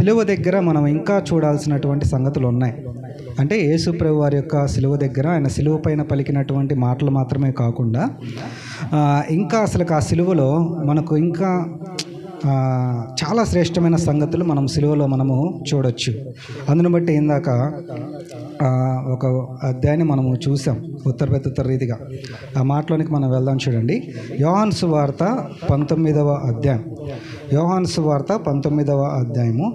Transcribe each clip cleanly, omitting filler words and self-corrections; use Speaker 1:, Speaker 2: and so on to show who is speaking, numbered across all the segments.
Speaker 1: సిలువ దగ్గర మనం ఇంకా చూడాల్సినటువంటి సంగతులు ఉన్నాయి. అంటే యేసు ప్రభు వారి యొక్క సిలువ దగ్గర ఆయన సిలువ పైన పలికినటువంటి మాటలు మాత్రమే కాకుండా ఇంకా అసలు ఆ సిలువలో మనకు ఇంకా చాలా శ్రేష్టమైన సంగతులు మనం సిలువలో మనము చూడొచ్చు. అందును బట్టి ఇందాక ఒక అధ్యాయాన్ని మనము చూసాం ఉత్తర రీతిగా. ఆ మాటలోనికి మనం వెళ్దాం. చూడండి, యోహాను సువార్త 19వ అధ్యాయం. యోహాను సువార్త 19వ అధ్యాయము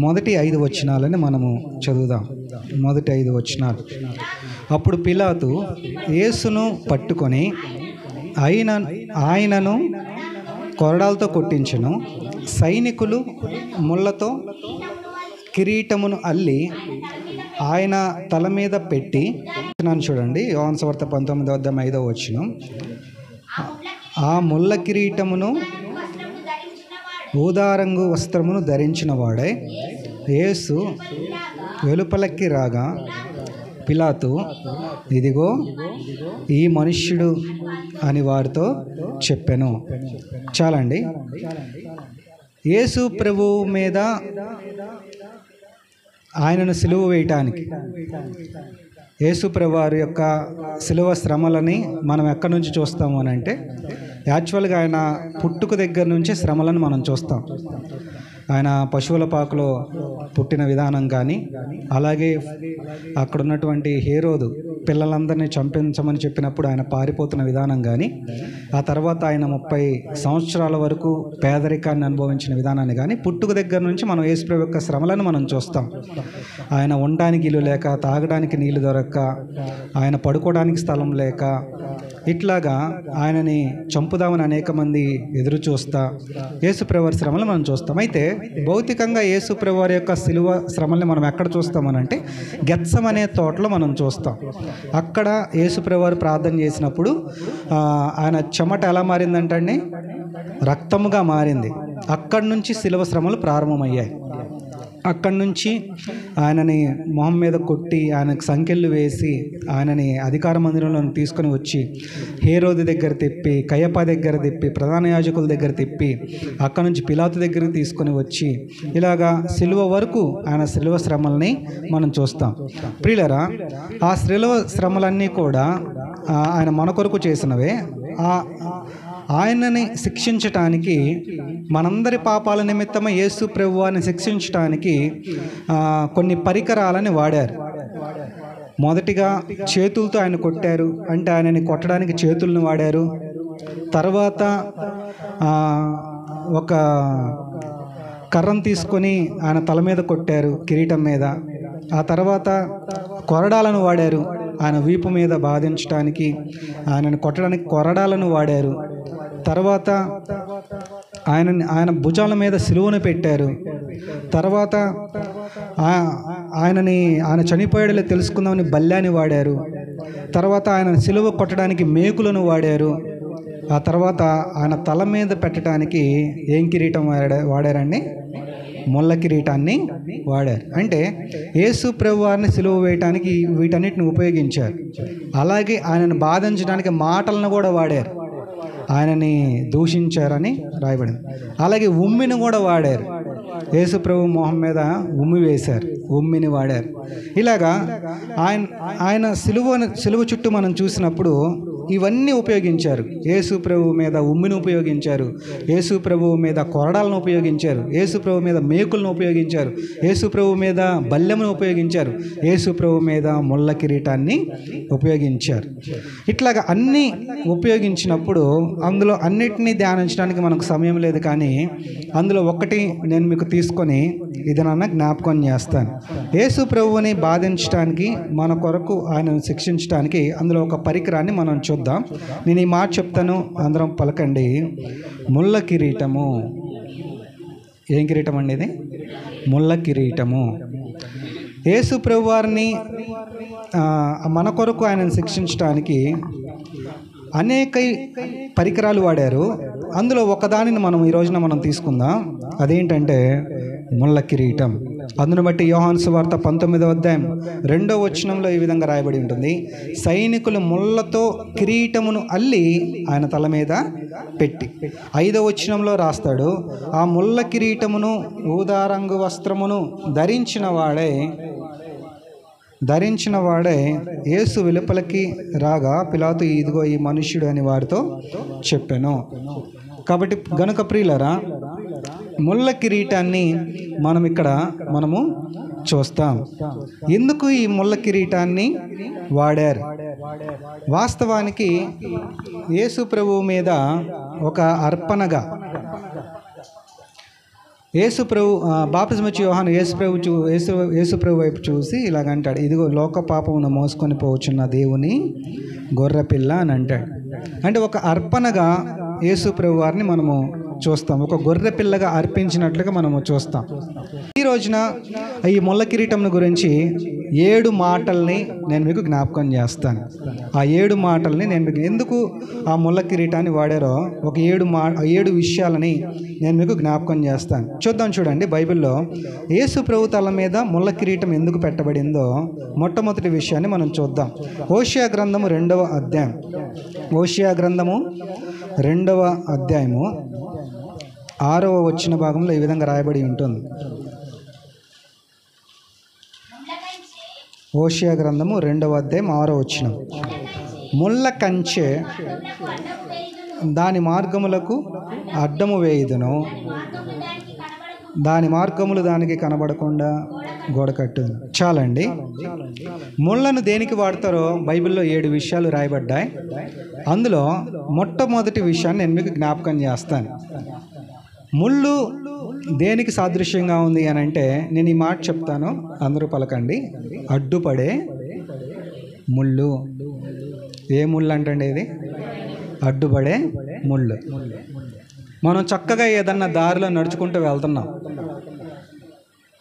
Speaker 1: మొదటి 5 వచనాలని మనము చదువుదాం. మొదటి 5 వచనాలు. అప్పుడు పిలాతు యేసును పట్టుకొని ఆయనను కొరడాలతో కొట్టించెను. సైనికులు ముళ్ళతో కిరీటమును అల్లి ఆయన తల మీద పెట్టి, చూడండి యోహాను సువార్త 19వ అధ్యాయం 5వ వచనం, ఆ ముళ్ళ కిరీటమును ఊదారంగు వస్త్రమును ధరించిన వాడే యేసు వెలుపలకి రాగా పిలాతు, ఇదిగో ఈ మనుష్యుడు అని వారితో చెప్పెను. చాలండి. యేసు ప్రభువు మీద ఆయనను సిలువ వేయటానికి, యేసు ప్రభు వారి యొక్క సిలువ శ్రమలని మనం ఎక్కడి నుంచి చూస్తాము అని అంటే, యాక్చువల్గా ఆయన పుట్టుక దగ్గర నుంచి శ్రమలను మనం చూస్తాం. ఆయన పశువుల పాకలో పుట్టిన విధానం కానీ, అలాగే అక్కడ ఉన్నటువంటి హేరోదు పిల్లలందరినీ చంపించమని చెప్పినప్పుడు ఆయన పారిపోతున్న విధానం కానీ, ఆ తర్వాత ఆయన 30 సంవత్సరాల వరకు పేదరికాన్ని అనుభవించిన విధానాన్ని కానీ, పుట్టుక దగ్గర నుంచి మనం యేసుప్రభు యొక్క శ్రమలను మనం చూస్తాం. ఆయన ఉండడానికి ఇల్లు లేక, తాగడానికి నీళ్లు దొరక్క, ఆయన పడుకోవడానికి స్థలం లేక, ఇట్లాగా ఆయనని చంపుదామని అనేక మంది ఎదురు చూస్తా యేసుప్రభు వారి శ్రమలు మనం చూస్తాం. అయితే భౌతికంగా యేసుప్రభు వారి యొక్క సిలువ శ్రమల్ని మనం ఎక్కడ చూస్తామనంటే, గెత్సమనే తోటలో మనం చూస్తాం. అక్కడ యేసుప్రభు వారు ప్రార్థన చేసినప్పుడు ఆయన చెమట ఎలా మారిందంటండి, రక్తముగా మారింది. అక్కడి నుంచి సిలువ శ్రమలు ప్రారంభమయ్యాయి. అక్కడి నుంచి ఆయనని మొహం మీద కొట్టి, ఆయనకు సంకెళ్ళు వేసి, ఆయనని అధికార మందిరంలో తీసుకొని వచ్చి హేరోదు దగ్గర తిప్పి, కయప దగ్గర తిప్పి, ప్రధాన యాజకుల దగ్గర తిప్పి, అక్కడ నుంచి పిలాతు దగ్గరికి తీసుకొని వచ్చి, ఇలాగా సిలువ వరకు ఆయన సిలువ శ్రమల్ని మనం చూస్తాం. ప్రియులరా, ఆ సిలువ శ్రమలన్నీ కూడా ఆయన మన కొరకు చేసినవే. ఆయనని శిక్షించటానికి, మనందరి పాపాల నిమిత్తమే యేసు ప్రభువాన్ని శిక్షించటానికి కొన్ని పరికరాలని వాడారు. మొదటిగా చేతులతో ఆయన కొట్టారు, అంటే ఆయనని కొట్టడానికి చేతులను వాడారు. తర్వాత ఒక కర్రను తీసుకొని ఆయన తల మీద కొట్టారు, కిరీటం మీద. ఆ తర్వాత కొరడాలను వాడారు, ఆయన వీపు మీద బాధించడానికి, ఆయనను కొట్టడానికి కొరడాలను వాడారు. తర్వాత ఆయన భుజాల మీద సిలువను పెట్టారు. తర్వాత ఆయన చనిపోయాడో తెలుసుకుందామని బల్యాన్ని వాడారు. తర్వాత ఆయన సిలువ కొట్టడానికి మేకులను వాడారు. ఆ తర్వాత ఆయన తల మీద పెట్టడానికి ఏం కిరీటం వాడారండి? ముళ్ళ కిరీటాన్ని వాడారు. అంటే యేసు ప్రభు వారిని సిలువ వేయటానికి వీటన్నిటిని ఉపయోగించారు. అలాగే ఆయనను బాధించడానికి మాటలను కూడా వాడారు. ఆయనని దూషించారని రాయబడింది. అలాగే ఉమ్మిని కూడా వాడారు. యేసు ప్రభు మొహం మీద ఉమ్మి వేశారు, ఉమ్మిని వాడారు. ఇలాగా ఆయన సిలువ చుట్టూ మనం చూసినప్పుడు ఇవన్నీ ఉపయోగించారు. యేసు ప్రభు మీద ఉమ్మిని ఉపయోగించారు, యేసు ప్రభు మీద కొరడాలను ఉపయోగించారు, యేసు ప్రభు మీద మేకులను ఉపయోగించారు, యేసు ప్రభు మీద బల్లెమును ఉపయోగించారు, యేసు ప్రభు మీద ముళ్ళ కిరీటాన్ని ఉపయోగించారు. ఇట్లాగా అన్నీ ఉపయోగించినప్పుడు అందులో అన్నిటినీ ధ్యానించడానికి మనకు సమయం లేదు. కానీ అందులో ఒకటి నేను మీకు తీసుకొని ఇది నన్ను జ్ఞాపకం చేస్తాను. యేసు ప్రభువుని బాధించడానికి, మన కొరకు ఆయనను శిక్షించడానికి అందులో ఒక పరికరాన్ని మనం చూద్దాం. నేను ఈ మాట చెప్తాను, అందరం పలకండి. ముళ్ళ కిరీటము. ఏం కిరీటం అండి ఇది? ముళ్ళ కిరీటము. యేసు ప్రభు వారిని మన కొరకు ఆయనను శిక్షించడానికి అనేక పరికరాలు వాడారు. అందులో ఒకదానిని మనం ఈ రోజున మనం తీసుకుందాం. అదేంటంటే ముళ్ళ కిరీటం. అందును బట్టి యోహాను సువార్త 19వ అధ్యాయం 2వ వచనంలో ఈ విధంగా రాయబడి ఉంటుంది, సైనికులు ముళ్ళతో కిరీటమును అల్లి ఆయన తల మీద పెట్టి. 5వ వచనంలో రాస్తాడు, ఆ ముళ్ళ కిరీటమును ఊదారంగు వస్త్రమును ధరించిన వాడే యేసు వెలుపలికి రాగా పిలాతు, ఇదిగో ఈ మనుష్యుడు అని వారితో చెప్పాను. కాబట్టి గనుక ప్రియులారా, ముళ్ళ కిరీటాన్ని మనము చూస్తాం. ఎందుకు ఈ ముళ్ళ కిరీటాన్ని వాడారు? వాస్తవానికి యేసు ప్రభువు మీద ఒక అర్పణగా యేసు ప్రభు బాప్తిజం ఇచ్చి యోహాను యేసు ప్రభు వైపు చూసి ఇలాగంటాడు, ఇదిగో లోక పాపమును మోసుకొని పోవచ్చున్న దేవుని గొర్రెపిల్ల అని అంటాడు. అంటే ఒక అర్పణగా యేసు ప్రభు వారిని మనము చూస్తాం, ఒక గొర్రె పిల్లగా అర్పించినట్లుగా మనము చూస్తాం. ఈ రోజున ఈ ముళ్ళ కిరీటం గురించి 7 మాటల్ని నేను మీకు జ్ఞాపకం చేస్తాను. ఆ 7 మాటల్ని నేను మీకు, ఎందుకు ఆ ముళ్ళ కిరీటాన్ని వాడారో ఒక 7 విషయాలని నేను మీకు జ్ఞాపకం చేస్తాను. చూడండి, బైబిల్లో యేసు ప్రభు తల మీద ముళ్ళ కిరీటం ఎందుకు పెట్టబడిందో మొట్టమొదటి విషయాన్ని మనం చూద్దాం. హోషేయ గ్రంథము 2వ అధ్యాయం, హోషేయ గ్రంథము 2వ అధ్యాయము 6వ వచన భాగంలో ఈ విధంగా రాయబడి ఉంటుంది. హోషేయ గ్రంథము 2వ అధ్యాయం 6వ వచనం, ముళ్ళ కంచె దాని మార్గములకు అడ్డము వేయుదును, దాని మార్గములు దానికి కనబడకుండా గోడ కట్టును. చాలండి. ముళ్ళను దేనికి వాడతారో బైబిల్లో 7 విషయాలు రాయబడ్డాయి. అందులో మొట్టమొదటి విషయాన్ని నేను మీకు జ్ఞాపకం చేస్తాను. ముళ్ళు దేనికి సాదృశ్యంగా ఉంది అని అంటే, నేను ఈ మాట చెప్తాను, అందరూ పలకండి. అడ్డుపడే ముళ్ళు. ఏ ముళ్ళు అంటండి ఇది? అడ్డుపడే ముళ్ళు. మనం చక్కగా ఏదన్నా దారిలో నడుచుకుంటూ వెళ్తున్నాం,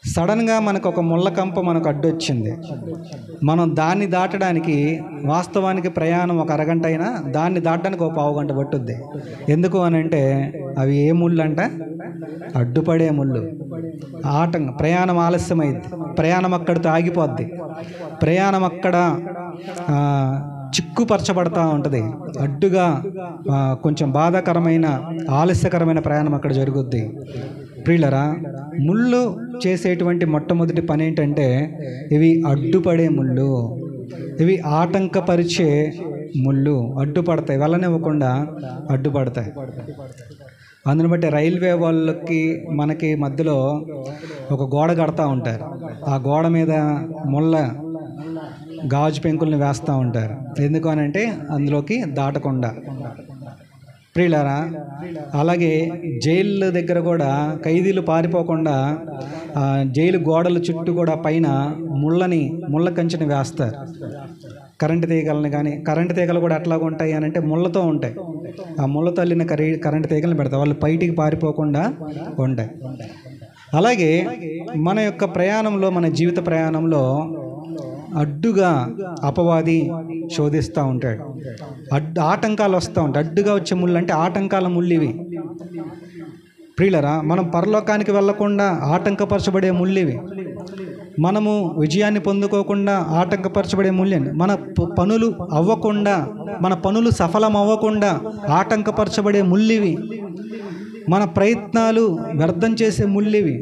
Speaker 1: సడన్గా మనకు ఒక ముళ్ళ కంప మనకు అడ్డొచ్చింది. మనం దాన్ని దాటడానికి వాస్తవానికి ప్రయాణం ఒక అరగంట అయినా దాన్ని దాటడానికి ఒక పావు గంట పట్టుద్ది. ఎందుకు అని అంటే అవి ఏ ముళ్ళు అంట? అడ్డుపడే ముళ్ళు. ప్రయాణం ఆలస్యమైంది, ప్రయాణం అక్కడితో ఆగిపోద్ది, ప్రయాణం అక్కడ చిక్కుపరచబడతా ఉంటుంది. అడ్డుగా కొంచెం బాధాకరమైన ఆలస్యకరమైన ప్రయాణం అక్కడ జరుగుద్ది. ప్రియులరా, ముళ్ళు చేసేటువంటి మొట్టమొదటి పని ఏంటంటే ఇవి అడ్డుపడే ముళ్ళు, ఇవి ఆటంకపరిచే ముళ్ళు. అడ్డుపడతాయి, వెళ్ళనివ్వకుండా అడ్డుపడతాయి. అందుని బట్టి రైల్వే వాళ్ళకి మనకి మధ్యలో ఒక గోడ కడతా ఉంటారు. ఆ గోడ మీద ముళ్ళ గాజు పెంకుల్ని వేస్తూ ఉంటారు. ఎందుకు అని అంటే అందులోకి దాటకుండా. ప్రియులారా, అలాగే జైలు దగ్గర కూడా ఖైదీలు పారిపోకుండా జైలు గోడల చుట్టూ కూడా పైన ముళ్ళ కంచెని వేస్తారు. కరెంటు తీగలని కానీ, కరెంటు తీగలు కూడా ఎట్లాగా ఉంటాయి అని అంటే ముళ్ళతో ఉంటాయి. ఆ ముళ్ళతో వెళ్ళిన కరెంటు తీగలను పెడతారు, వాళ్ళు బయటికి పారిపోకుండా ఉంటాయి. అలాగే మన యొక్క ప్రయాణంలో, మన జీవిత ప్రయాణంలో అడ్డుగా అపవాది శోధిస్తూ ఉంటాడు. ఆటంకాలు వస్తూ ఉంటాయి. అడ్డుగా వచ్చే ముళ్ళు అంటే ఆటంకాల ముళ్ళు ఇవి. ప్రియులరా, మనం పరలోకానికి వెళ్లకుండా ఆటంకపరచబడే ముళ్ళు ఇవి. మనము విజయాన్ని పొందుకోకుండా ఆటంకపరచబడే ముళ్ళు. మన పనులు అవ్వకుండా, మన పనులు సఫలం అవ్వకుండా ఆటంకపరచబడే ముళ్ళు ఇవి. మన ప్రయత్నాలు వ్యర్థం చేసే ముళ్ళివి.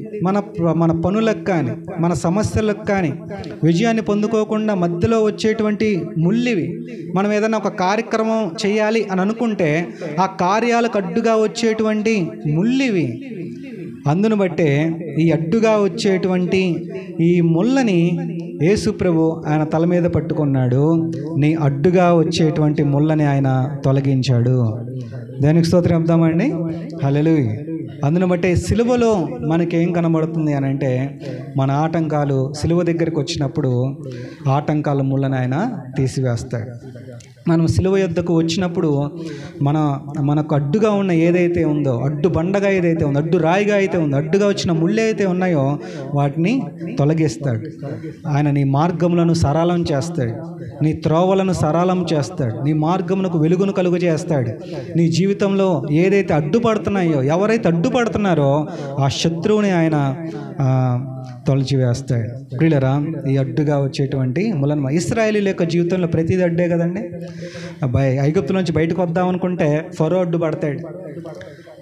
Speaker 1: మన పనులకు కానీ, మన సమస్యలకు కానీ విజయాన్ని పొందుకోకుండా మధ్యలో వచ్చేటువంటి ముళ్ళివి. మనం ఏదైనా ఒక కార్యక్రమం చేయాలి అని అనుకుంటే ఆ కార్యాలకు అడ్డుగా వచ్చేటువంటి ముళ్ళివి. అందును బట్టే ఈ అడ్డుగా వచ్చేటువంటి ఈ ముళ్ళని యేసు ప్రభు ఆయన తల మీద పట్టుకున్నాడు. నీ అడ్డుగా వచ్చేటువంటి ముళ్ళని ఆయన తొలగించాడు. దానికి స్తోత్రం చెప్దామండి. హల్లెలూయా. అందును బట్టే సిలువలో మనకేం కనబడుతుంది అని అంటే, మన ఆటంకాలు సిలువ దగ్గరికి వచ్చినప్పుడు ఆటంకాల ముళ్ళని ఆయన తీసివేస్తాడు. మనం సిలువ యొద్దకు వచ్చినప్పుడు మనకు అడ్డుగా ఉన్న ఏదైతే ఉందో, అడ్డు బండగా ఏదైతే ఉందో, అడ్డు రాయిగా అయితే ఉందో, అడ్డుగా వచ్చిన ముళ్ళు అయితే ఉన్నాయో వాటిని తొలగిస్తాడు. ఆయన నీ మార్గములను సరళం చేస్తాడు, నీ త్రోవలను సరళం చేస్తాడు, నీ మార్గమునకు వెలుగును కలుగు చేస్తాడు. నీ జీవితంలో ఏదైతే అడ్డుపడుతున్నాయో, ఎవరైతే అడ్డుపడుతున్నారో ఆ శత్రువుని ఆయన తొలచివేస్తాడు. ప్రియులరా, ఈ అడ్డుగా వచ్చేటువంటి ములను ఇశ్రాయేలీయుల యొక్క జీవితంలో ప్రతిదీ అడ్డే కదండి. ఐగుప్తు నుంచి బయటకు వద్దాం అనుకుంటే ఫరో అడ్డు పడతాడు.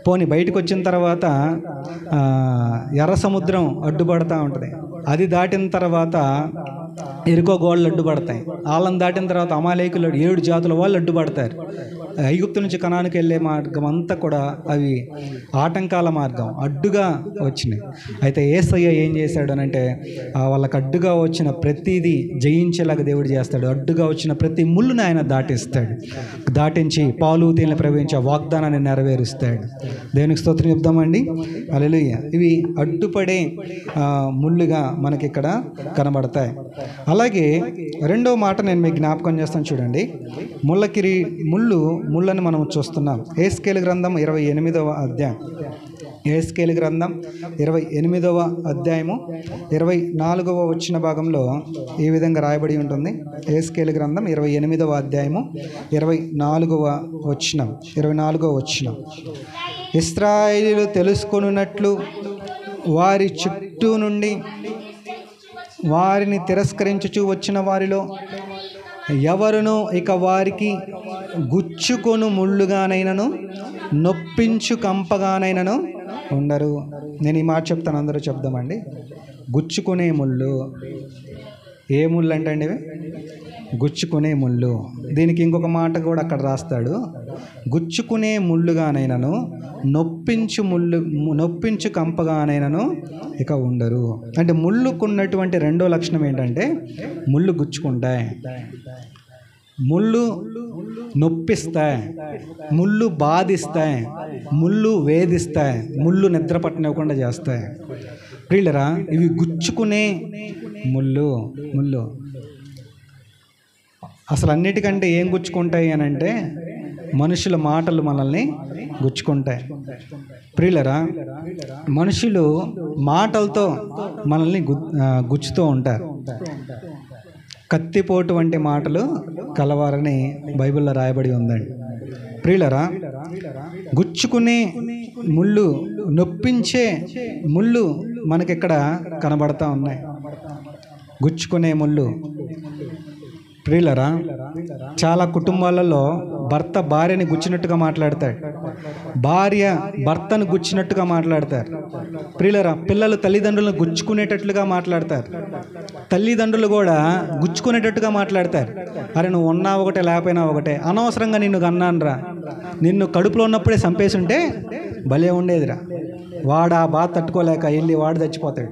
Speaker 1: పోనీ బయటకు వచ్చిన తర్వాత ఎర్ర సముద్రం అడ్డుపడతా ఉంటుంది. అది దాటిన తర్వాత ఎరుకో గోళ్ళు అడ్డుపడతాయి. వాళ్ళని దాటిన తర్వాత అమాలేకులు 7 జాతుల వాళ్ళు అడ్డుపడతారు. ఐగుప్తు నుంచి కనానుకు వెళ్ళే మార్గం అంతా కూడా అవి ఆటంకాల మార్గం, అడ్డుగా వచ్చినాయి. అయితే యేసయ్య ఏం చేశాడు అనంటే వాళ్ళకి అడ్డుగా వచ్చిన ప్రతిదీ జయించేలాగా దేవుడు చేస్తాడు. అడ్డుగా వచ్చిన ప్రతి ముళ్ళుని ఆయన దాటిస్తాడు. దాటించి పాలు తేనెలు ప్రవహించి ఆ వాగ్దానాన్ని నెరవేరుస్తాడు. దేవునికి స్తోత్రం చెప్దామండి. హల్లెలూయా. ఇవి అడ్డుపడే ముళ్ళుగా మనకి ఇక్కడ కనబడతాయి. అలాగే రెండో మాట నేను మీకు జ్ఞాపకం చేస్తాను, చూడండి. ముళ్ళని మనం చూస్తున్నాం. యెహెజ్కేలు గ్రంథం 28వ అధ్యాయం, యెహెజ్కేలు గ్రంథం 28వ అధ్యాయము 24వ వచ్చిన భాగంలో ఈ విధంగా రాయబడి ఉంటుంది. యెహెజ్కేలు గ్రంథం 28వ అధ్యాయము 24వ వచనం. ఇశ్రాయేలీయులు తెలుసుకొనున్నట్లు వారి చుట్టూ నుండి వారిని తిరస్కరించుచూ వచ్చిన వారిలో ఎవరునూ ఇక వారికి గుచ్చుకొను ముళ్ళుగానైనను నొప్పించు కంపగానైనను ఉండరు. నేను ఈ మాట చెప్తాను, అందరూ చెప్దామండి. గుచ్చుకునే ముళ్ళు. ఏ ముళ్ళు అంటే అండి ఇవి? గుచ్చుకునే ముళ్ళు. దీనికి ఇంకొక మాట కూడా అక్కడ రాస్తాడు, గుచ్చుకునే ముళ్ళుగానైనను నొప్పించు కంపగానైనను ఇక ఉండరు. అంటే ముళ్ళుకున్నటువంటి రెండో లక్షణం ఏంటంటే ముళ్ళు గుచ్చుకుంటాయి, ముళ్ళు నొప్పిస్తాయి, ముళ్ళు బాధిస్తాయి, ముళ్ళు వేధిస్తాయి, ముళ్ళు నిద్ర పట్టనివ్వకుండా చేస్తాయి. ప్రియులరా, ఇవి గుచ్చుకునే ముళ్ళు. అసలు అన్నిటికంటే ఏం గుచ్చుకుంటాయి అని అంటే మనుషుల మాటలు మనల్ని గుచ్చుకుంటాయి. ప్రియులరా, మనుషులు మాటలతో మనల్ని గుచ్చుతూ ఉంటారు. కత్తిపోటు వంటి మాటలు కలవారని బైబిల్లో రాయబడి ఉందండి. ప్రియులరా, గుచ్చుకునే ముళ్ళు, నొప్పించే ముళ్ళు మనకిక్కడ కనబడతా ఉన్నాయి. గుచ్చుకునే ముళ్ళు. ప్రియులరా, చాలా కుటుంబాలలో భర్త భార్యని గుచ్చినట్టుగా మాట్లాడతాడు, భార్య భర్తను గుచ్చినట్టుగా మాట్లాడతారు. ప్రియులరా, పిల్లలు తల్లిదండ్రులను గుచ్చుకునేటట్లుగా మాట్లాడతారు, తల్లిదండ్రులు కూడా గుచ్చుకునేటట్టుగా మాట్లాడతారు. అరే నువ్వు ఉన్నా ఒకటే లేకపోయినా ఒకటే, అనవసరంగా నిన్ను కన్నానురా, నిన్ను కడుపులో ఉన్నప్పుడే చంపేసి ఉంటే భలే ఉండేదిరా, వాడు ఆ బాధ తట్టుకోలేక వెళ్ళి వాడు చచ్చిపోతాడు.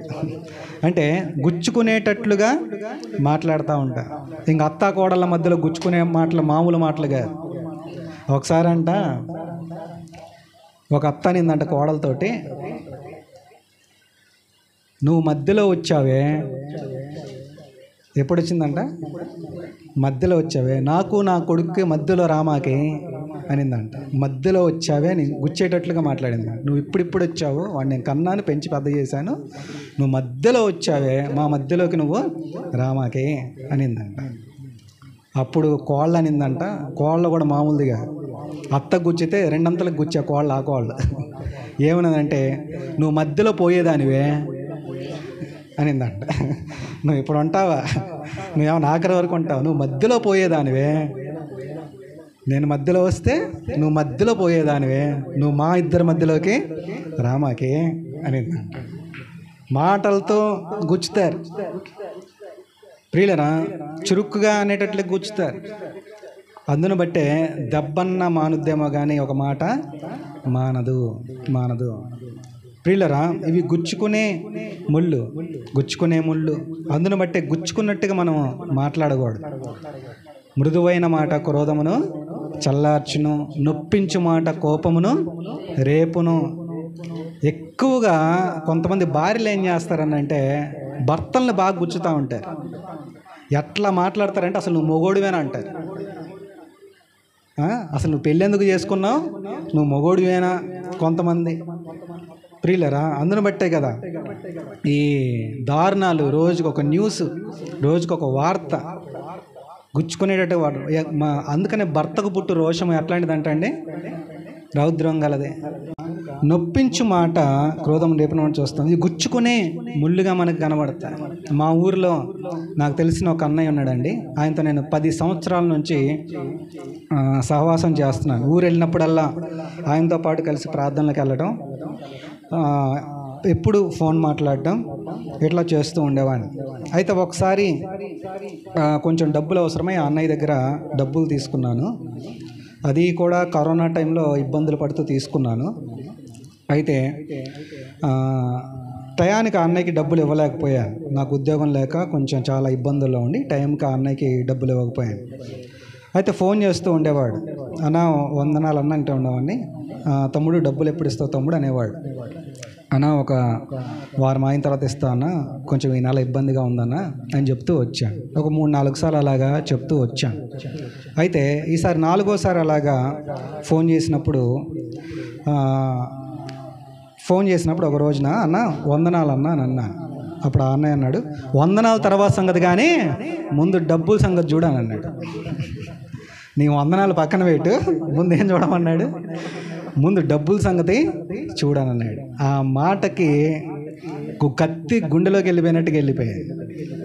Speaker 1: అంటే గుచ్చుకునేటట్లుగా మాట్లాడుతూ ఉంటారు. ఇంక అత్తా కోడళ్ళ మధ్యలో గుచ్చుకునే మాటలు మామూలు మాటలు కాదు. ఒకసారి అంట ఒక అత్త నిందంట కోడలతోటి, నువ్వు మధ్యలో వచ్చావే. ఎప్పుడు వచ్చిందంట? మధ్యలో వచ్చావే, నాకు నా కొడుక్కి మధ్యలో రామాకి అనిందంట. మధ్యలో వచ్చావే అని గుచ్చేటట్లుగా మాట్లాడింది. నువ్వు ఇప్పుడిప్పుడు వచ్చావు, వాడిని నేను కన్నాను, పెంచి పెద్ద చేశాను, నువ్వు మధ్యలో వచ్చావే, మా మధ్యలోకి నువ్వు రామాకే అనిందంట. అప్పుడు కోళ్ళ అనిందంట. కోళ్ళ కూడా మామూలుదిగా అత్త గుచ్చితే రెండంతలకు గుచ్చా కోళ్ళ. ఆ కోళ్ళ ఏమన్నదంటే, నువ్వు మధ్యలో పోయేదానివే అనిందంట. నువ్వు ఇప్పుడు ఉంటావా, నువ్వేమన్నా ఆఖరి వరకు ఉంటావు, నువ్వు మధ్యలో పోయేదానివే, నేను మధ్యలో వస్తే నువ్వు మధ్యలో పోయేదానివే, నువ్వు మా ఇద్దరి మధ్యలోకి రామాకే అనిందంట. మాటలతో గుచ్చుతారు. ప్రియులరా, చురుక్కుగా అనేటట్లు గుచ్చుతారు. అందును బట్టే దెబ్బన్న మానుద్దేమో కానీ ఒక మాట మానదు. ప్రియులరా, ఇవి గుచ్చుకునే ముళ్ళు. అందును బట్టే గుచ్చుకున్నట్టుగా మనం మాట్లాడకూడదు. మృదువైన మాట క్రోధమును చల్లార్చును, నొప్పించు మాట కోపమును రేపును. ఎక్కువగా కొంతమంది భార్యలు ఏం చేస్తారనంటే భర్తల్ని బాగా గుచ్చుతూ ఉంటారు. ఎట్లా మాట్లాడతారంటే అసలు నువ్వు మొగోడివేనా అంటారు. అసలు నువ్వు పెళ్ళి ఎందుకు చేసుకున్నావు, నువ్వు మొగోడివేనా? కొంతమంది ప్రియులరా, అందును బట్టే కదా ఈ దారుణాలు, రోజుకొక న్యూస్, రోజుకొక వార్త గుచ్చుకునేటట్టు వాడు. అందుకనే భర్తకు పుట్టు రోషం ఎట్లాంటిదంటే అండి, రౌద్రం గలదే. నొప్పించు మాట క్రోధం రేపున చూస్తుంది. ఇది గుచ్చుకునే ముళ్ళుగా మనకు కనబడతాయి. మా ఊరిలో నాకు తెలిసిన ఒక అన్నయ్య ఉన్నాడండి. ఆయనతో నేను 10 సంవత్సరాల నుంచి సహవాసం చేస్తున్నాను. ఊరు వెళ్ళినప్పుడల్లా ఆయనతో పాటు కలిసి ప్రార్థనలకు వెళ్ళడం, ఎప్పుడు ఫోన్ మాట్లాడటం ఇట్లా చేస్తూ ఉండేవాడిని. అయితే ఒకసారి కొంచెం డబ్బులు అవసరమై ఆ అన్నయ్య దగ్గర డబ్బులు తీసుకున్నాను. అది కూడా కరోనా టైంలో ఇబ్బందులు పడుతూ తీసుకున్నాను. అయితే టయానికి ఆ అన్నయ్యకి డబ్బులు ఇవ్వలేకపోయాను. నాకు ఉద్యోగం లేక కొంచెం చాలా ఇబ్బందుల్లో ఉండి టైంకి ఆ అన్నయ్యకి డబ్బులు ఇవ్వకపోయాను. అయితే ఫోన్ చేస్తూ ఉండేవాడు. అన్న వందనాలు అన్న అంటే ఉండేవాడిని. తమ్ముడు డబ్బులు ఎప్పుడు ఇస్తావు తమ్ముడు అనేవాడు. అన్న ఒక వారం అయిన తర్వాత ఇస్తా అన్న, కొంచెం ఈ నెల ఇబ్బందిగా ఉందన్న అని చెప్తూ వచ్చాను. ఒక 3-4 సార్లు అలాగా చెప్తూ వచ్చాను. అయితే ఈసారి 4వ సారి అలాగా ఫోన్ చేసినప్పుడు ఒక రోజున అన్న వందనాలు అన్న అని అన్నాను. అప్పుడు ఆ అన్నయ్య అన్నాడు, వందనాల తర్వాత సంగతి కానీ ముందు డబ్బుల సంగతి చూడని అన్నాడు. నీ వందనాలు పక్కన పెట్టు, ముందు ఏం చూడమన్నాడు, ముందు డబ్బుల సంగతి చూడనన్నాడు. ఆ మాటకి కత్తి గుండెలోకి వెళ్ళిపోయినట్టుగా వెళ్ళిపోయాడు.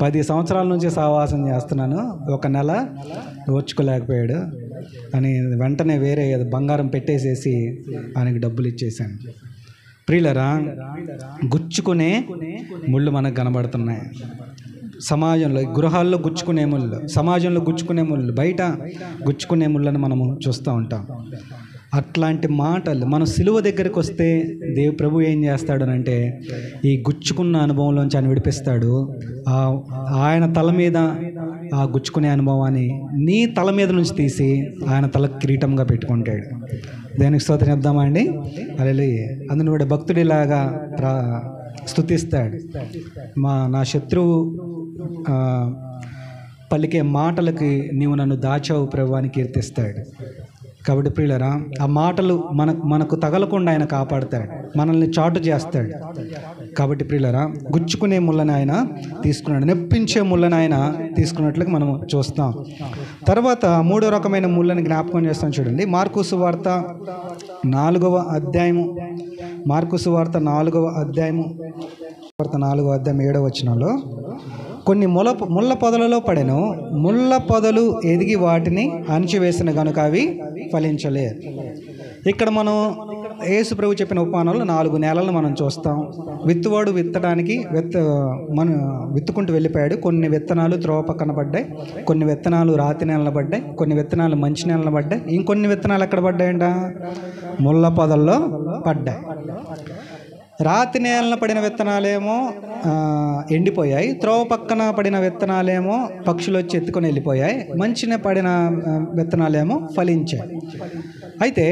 Speaker 1: 10 సంవత్సరాల నుంచి సహవాసం చేస్తున్నాను, ఒక నెల ఓర్చుకోలేకపోయాడు అని వెంటనే వేరే బంగారం పెట్టేసేసి ఆయనకి డబ్బులు ఇచ్చేసాను. ప్రియులరా, గుచ్చుకునే ముళ్ళు మనకు కనబడుతున్నాయి. సమాజంలో, గృహాల్లో గుచ్చుకునే ముళ్ళు, సమాజంలో గుచ్చుకునే ముళ్ళు, బయట గుచ్చుకునే ముళ్ళని మనము చూస్తూ ఉంటాం. అట్లాంటి మాటలు మనం సిలువ దగ్గరికి వస్తే ప్రభు ఏం చేస్తాడు అంటే ఈ గుచ్చుకున్న అనుభవంలోంచి ఆయన విడిపిస్తాడు. ఆయన తల మీద ఆ గుచ్చుకునే అనుభవాన్ని నీ తల మీద నుంచి తీసి ఆయన తల కిరీటంగా పెట్టుకుంటాడు. దేనికి స్తోత్రం చెప్దామా అండి? హల్లెలూయా. అందును వాడు భక్తుడిలాగా స్తుతిస్తాడు. నా శత్రువు పలికే మాటలకి నీవు నన్ను దాచావు ప్రభు అని కీర్తిస్తాడు. కాబట్టి ప్రియులరా, ఆ మాటలు మనకు తగలకుండా ఆయన కాపాడుతాడు, మనల్ని చాటు చేస్తాడు. కాబట్టి ప్రియులరా, గుచ్చుకునే ముళ్ళని ఆయన తీసుకున్నాడు, నొప్పించే ముళ్ళని ఆయన తీసుకున్నట్లుగా మనం చూస్తాం. తర్వాత 3వ రకమైన ముళ్ళని జ్ఞాపకం చేస్తాం. చూడండి, మార్కు సువార్త 4వ అధ్యాయము, 4వ అధ్యాయం 7వ వచనంలో, కొన్ని ముళ్ళ పొదలలో పడెను, ముళ్ళ పొదలు ఎదిగి వాటిని అణిచివేసిన గనుక అవి ఫలించలేదు. ఇక్కడ మనం యేసు ప్రభు చెప్పిన ఉపమానంలో 4 నేలలను మనం చూస్తాం. విత్తువాడు విత్తడానికి విత్తుకుంటూ వెళ్ళిపోయాడు. కొన్ని విత్తనాలు త్రోవ పక్కన పడ్డాయి, కొన్ని విత్తనాలు రాతి నేలన పడ్డాయి, కొన్ని విత్తనాలు మంచి నేలన పడ్డాయి, ఇంకొన్ని విత్తనాలు ఎక్కడ పడ్డాయంట? ముళ్ళ పొదల్లో పడ్డాయి. రాతి నేలన పడిన విత్తనాలేమో ఎండిపోయాయి, త్రోవ పక్కన పడిన విత్తనాలేమో పక్షులు వచ్చి ఎత్తుకొని వెళ్ళిపోయాయి, మంచిగా పడిన విత్తనాలేమో ఫలించాయి. అయితే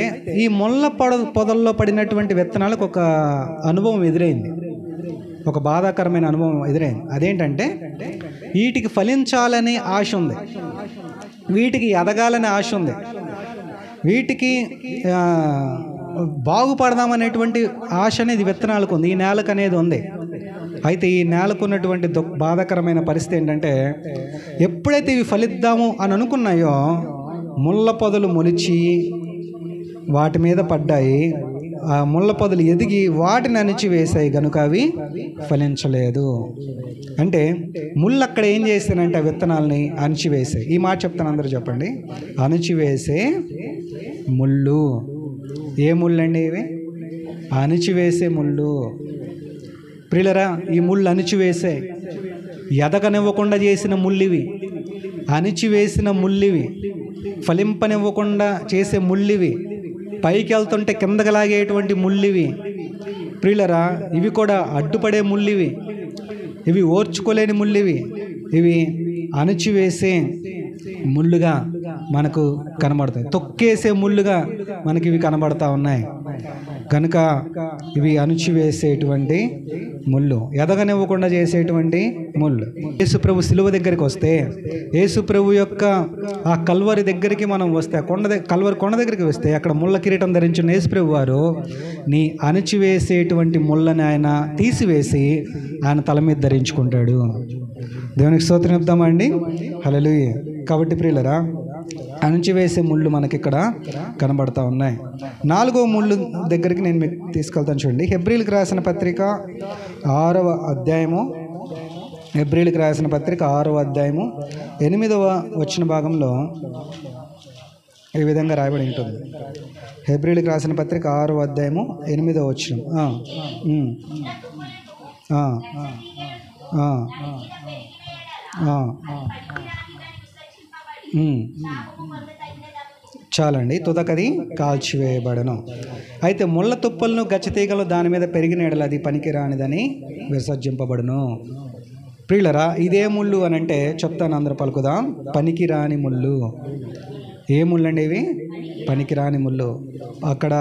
Speaker 1: ఈ ముళ్ళ పొదల్లో పడినటువంటి విత్తనాలకు ఒక అనుభవం ఎదురైంది, ఒక బాధాకరమైన అనుభవం ఎదురైంది. అదేంటంటే వీటికి ఫలించాలని ఆశ ఉంది, వీటికి ఎదగాలని ఆశ ఉంది, వీటికి బాగుపడదామనేటువంటి ఆశ అనేది విత్తనాలకు ఉంది, ఈ నేలకు అనేది ఉంది. అయితే ఈ నేలకు ఉన్నటువంటి బాధాకరమైన పరిస్థితి ఏంటంటే ఎప్పుడైతే ఇవి ఫలిద్దాము అని అనుకున్నాయో ముళ్ళ పొదలు మొలిచి వాటి మీద పడ్డాయి. ఆ ముళ్ళ పొదలు ఎదిగి వాటిని అణిచివేసాయి కనుక అవి ఫలించలేదు. అంటే ముళ్ళు అక్కడ ఏం చేస్తానంటే ఆ విత్తనాలని అణిచివేసాయి. ఈ మాట చెప్తాను, అందరూ చెప్పండి, అణిచివేసే ముళ్ళు. ఏ ముళ్ళు అండి ఇవి? అణిచివేసే ముళ్ళు. ప్రియులరా, ఈ ముళ్ళు అణిచివేసే, ఎదగనివ్వకుండా చేసిన ముళ్ళివి, అణిచివేసిన ముళ్ళివి, ఫలింపనివ్వకుండా చేసే ముళ్ళివి, పైకి వెళ్తుంటే కిందకి లాగేటువంటి ముళ్ళివి. ప్రియులరా, ఇవి కూడా అడ్డుపడే ముళ్ళివి, ఇవి ఓర్చుకోలేని ముళ్ళివి, ఇవి అణిచివేసే ముళ్ళుగా మనకు కనబడతాయి, తొక్కేసే ముళ్ళుగా మనకి ఇవి కనబడతా ఉన్నాయి. కనుక ఇవి అణుచివేసేటువంటి ముళ్ళు, ఎదగనివ్వకుండా చేసేటువంటి ముళ్ళు. యేసుప్రభు శిలువ దగ్గరికి వస్తే, యేసుప్రభు యొక్క ఆ కల్వరి దగ్గరికి మనం వస్తే, కల్వరి కొండ దగ్గరికి వస్తే అక్కడ ముళ్ళ కిరీటం ధరించిన యేసుప్రభు వారు నీ అణచివేసేటువంటి ముళ్ళని ఆయన తీసివేసి ఆయన తల మీద ధరించుకుంటాడు. దేవునికి స్తోత్రం చెప్దామండి. హల్లెలూయా. కాబట్టి ప్రియులరా, అణచివేసే ముళ్ళు మనకి ఇక్కడ కనబడతా ఉన్నాయి. 4వ ముళ్ళు దగ్గరికి నేను మీకు తీసుకెళ్తాను చూడండి. హెబ్రీలకు రాసిన పత్రిక 6వ అధ్యాయము, హెబ్రీలకు రాసిన పత్రిక 6వ అధ్యాయము 8వ వచన భాగంలో ఈ విధంగా రాయబడి ఉంటుంది. హెబ్రీలకు రాసిన పత్రిక 6వ అధ్యాయము 8వ వచనం. చాలండి. తుదకది కాల్చివేయబడను. అయితే ముళ్ళ తుప్పలను గచ్చతీగలు దాని మీద పెరిగిన ఎడల అది పనికిరానిదని విసర్జింపబడును. ప్రియులరా, ఇదే ముళ్ళు అని అంటే చెప్తాను, అందరూ పలుకుదాం. పనికిరాని ముళ్ళు. ఏ ముళ్ళు అండి ఇవి? పనికిరాని ముళ్ళు. అక్కడ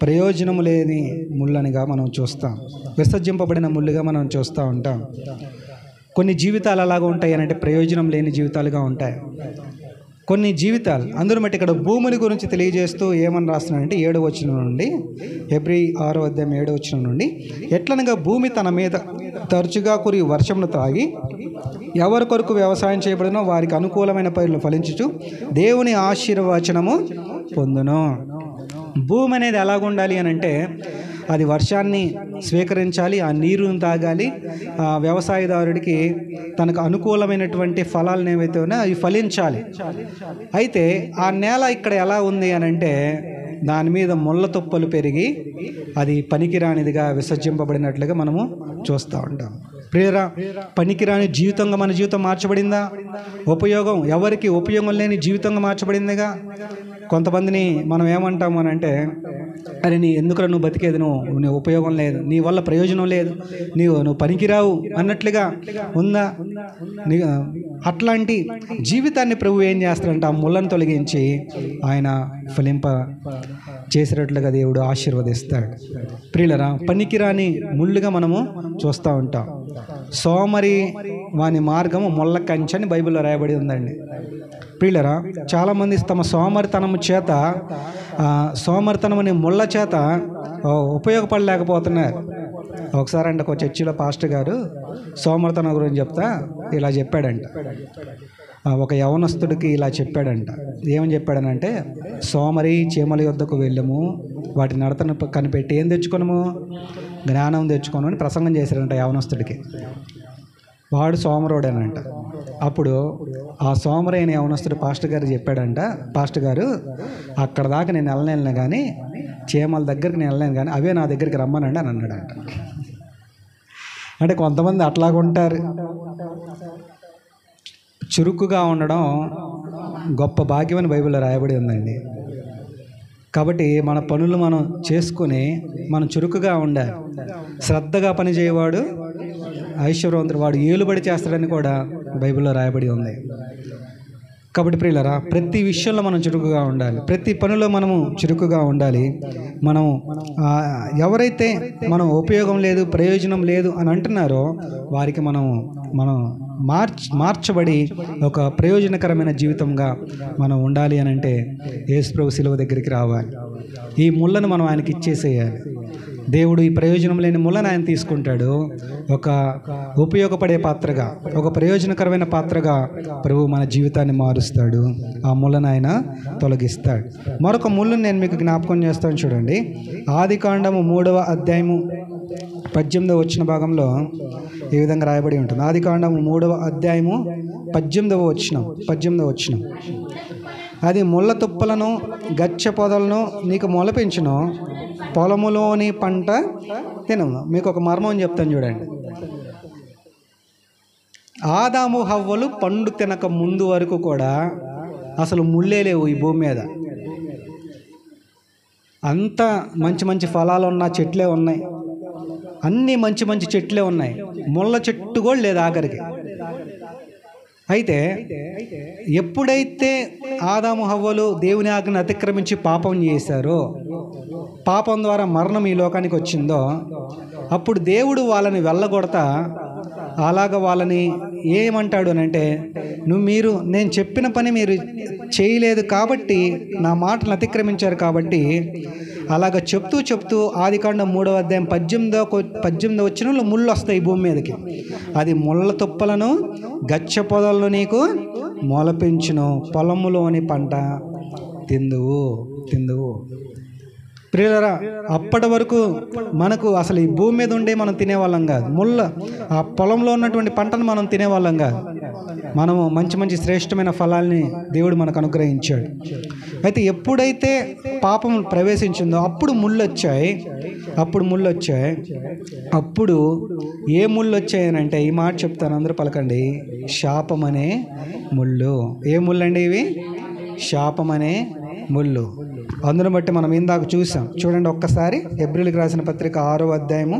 Speaker 1: ప్రయోజనము లేని ముళ్ళనిగా మనం చూస్తాం, విసర్జింపబడిన ముళ్ళుగా మనం చూస్తూ ఉంటాం. కొన్ని జీవితాలు అలాగా ఉంటాయి అని అంటే ప్రయోజనం లేని జీవితాలుగా ఉంటాయి. కొన్ని జీవితాలు అందులో బట్టి ఇక్కడ భూమిని గురించి తెలియజేస్తూ ఏమని రాస్తున్నాడంటే 7వ వచనం నుండి, హెబ్రీ 6వ అధ్యాయం 7వ వచనం నుండి, ఎట్లనగా భూమి తన మీద తరచుగా కురి వర్షమును తాగి ఎవరి కొరకు వ్యవసాయం చేయబడినో వారికి అనుకూలమైన పైర్లు ఫలించుచు దేవుని ఆశీర్వచనము పొందును. భూమి అనేది ఎలాగుండాలి అని అంటే అది వర్షాన్ని స్వీకరించాలి, ఆ నీరుని తాగాలి, ఆ వ్యవసాయదారుడికి తనకు అనుకూలమైనటువంటి ఫలాలను ఏవైతే ఉన్నాయో అవి ఫలించాలి. అయితే ఆ నేల ఇక్కడ ఎలా ఉంది అని అంటే దాని మీద ముళ్ళ తుప్పలు పెరిగి అది పనికిరానిదిగా విసర్జింపబడినట్లుగా మనము చూస్తూ ఉంటాం. ప్రియరా, పనికిరాని జీవితంగా మన జీవితం మార్చబడిందా? ఉపయోగం ఎవరికి ఉపయోగం లేని జీవితంగా మార్చబడిందిగా. కొంతమందిని మనం ఏమంటాము అని అంటే, అరే నీ ఎందుకురా నువ్వు బతికేది, నువ్వు ఉపయోగం లేదు, నీ వల్ల ప్రయోజనం లేదు, నువ్వు పనికిరావు అన్నట్లుగా ఉందా? అట్లాంటి జీవితాన్ని ప్రభు ఏం చేస్తాడంటే ఆ ముళ్ళను తొలగించి ఆయన ఫలింప చేసేటట్లుగా దేవుడు ఆశీర్వదిస్తాడు. ప్రియులరా, పనికిరాని ముళ్ళుగా మనము చూస్తూ ఉంటాం. సోమరి వాని మార్గము ముళ్ళ కంచె అని బైబిల్లో రాయబడి ఉందండి. ప్రియులరా, చాలామంది తమ సోమరితనము చేత, సోమరితనం అనే ముళ్ళ చేత ఉపయోగపడలేకపోతున్నారు. ఒకసారి అంటే ఒక చర్చిలో పాస్టర్ గారు సోమరితనం గురించి చెప్తా ఇలా చెప్పాడంట. ఒక యవనస్తుడికి ఇలా చెప్పాడంట. ఏమని చెప్పాడనంటే, సోమరి చీమల యొద్దకు వెళ్ళము, వాటి నడతను కనిపెట్టి ఏం తెచ్చుకోనము, జ్ఞానం తెచ్చుకోను అని ప్రసంగం చేశాడంట యవనస్తుడికి. వాడు సోమరుడేనంట. అప్పుడు ఆ సోమరైన యవనస్తుడు పాస్టర్ గారు చెప్పాడంట, పాస్టర్ గారు అక్కడ దాకా నేను వెళ్ళలేను కానీ, చీమల దగ్గరికి నేను వెళ్ళలేను కానీ అవే నా దగ్గరికి రమ్మనండి అని అన్నాడంట. అంటే కొంతమంది అట్లాగుంటారు. చురుకుగా ఉండడం గొప్ప భాగ్యం అని బైబిల్లో రాయబడి ఉందండి. కాబట్టి మన పనులు మనం చేసుకుని మనం చురుకుగా ఉండాలి. శ్రద్ధగా పనిచేయవాడు ఐశ్వర్యవంతుడు, వాడు ఏలుబడి చేస్తాడని కూడా బైబిల్లో రాయబడి ఉంది. కాబట్టి ప్రియులరా, ప్రతి విషయంలో మనం చురుకుగా ఉండాలి, ప్రతి పనిలో మనము చురుకుగా ఉండాలి. మనం ఎవరైతే మనం ఉపయోగం లేదు, ప్రయోజనం లేదు అని అంటున్నారో వారికి మనం మార్చబడి ఒక ప్రయోజనకరమైన జీవితంగా మనం ఉండాలి అని అంటే యేసుప్రభు శిలువ దగ్గరికి రావాలి. ఈ ముళ్ళను మనం ఆయనకి ఇచ్చేసేయాలి. దేవుడు ఈ ప్రయోజనం లేని ముళ్ళను ఆయన తీసుకుంటాడు. ఒక ఉపయోగపడే పాత్రగా, ఒక ప్రయోజనకరమైన పాత్రగా ప్రభు మన జీవితాన్ని మారుస్తాడు. ఆ ముళ్ళను ఆయన తొలగిస్తాడు. మరొక ముళ్ళను నేను మీకు జ్ఞాపకం చేస్తాను చూడండి. ఆదికాండము 3వ అధ్యాయము 18వ వచన భాగంలో ఈ విధంగా రాయబడి ఉంటుంది. ఆదికాండము 3వ అధ్యాయము 18వ వచనం. అది ముళ్ళ తుప్పలను గచ్చ పొదలను నీకు మొలపించును, పొలములోని పంట తినము. మీకు ఒక మర్మం చెప్తాను చూడండి. ఆదాము హవ్వలు పండు తినక ముందు వరకు కూడా అసలు ముళ్ళే లేవు ఈ భూమి మీద. అంత మంచి మంచి ఫలాలు ఉన్న చెట్లే ఉన్నాయి, అన్నీ మంచి మంచి చెట్లే ఉన్నాయి, ముళ్ళ చెట్టు కూడా లేదు ఆఖరికి. అయితే ఎప్పుడైతే ఆదాము హవ్వలు దేవుని ఆజ్ఞను అతిక్రమించి పాపం చేశారో, పాపం ద్వారా మరణం ఈ లోకానికి వచ్చిందో, అప్పుడు దేవుడు వాళ్ళని వెళ్ళగొడతా అలాగ వాళ్ళని ఏమంటాడు అని అంటే, నేను చెప్పిన పని మీరు చేయలేదు కాబట్టి, నా మాటలు అతిక్రమించారు కాబట్టి, అలాగ చెప్తూ ఆదికాండం 3వ అధ్యాయం 18 వచనంలో ముళ్ళు వస్తాయి భూమి మీదకి. అది ముళ్ళ తుప్పలను గచ్చ పొదలను నీకు మొలపించును, పొలములోని పంట తిందువు. ప్రియులారా, అప్పటి వరకు మనకు అసలు ఈ భూమి మీద ఉండే మనం తినేవాళ్ళం కాదు. ఆ పొలంలో ఉన్నటువంటి పంటను మనం తినేవాళ్ళం కాదు. మనము మంచి శ్రేష్టమైన ఫలాల్ని దేవుడు మనకు అనుగ్రహించాడు. అయితే ఎప్పుడైతే పాపం ప్రవేశించిందో అప్పుడు ముళ్ళు వచ్చాయి. అప్పుడు ఏ ముళ్ళు వచ్చాయనంటే, ఈ మాట చెప్తాను, అందరూ పలకండి, శాపం అనే ముళ్ళు. ఏ ముళ్ళు అండి ఇవి? శాపం అనే ముళ్ళు. అందును బట్టి మనం ఇందాక చూసాం. చూడండి ఒక్కసారి, హెబ్రీయులకు రాసిన పత్రిక 6వ అధ్యాయము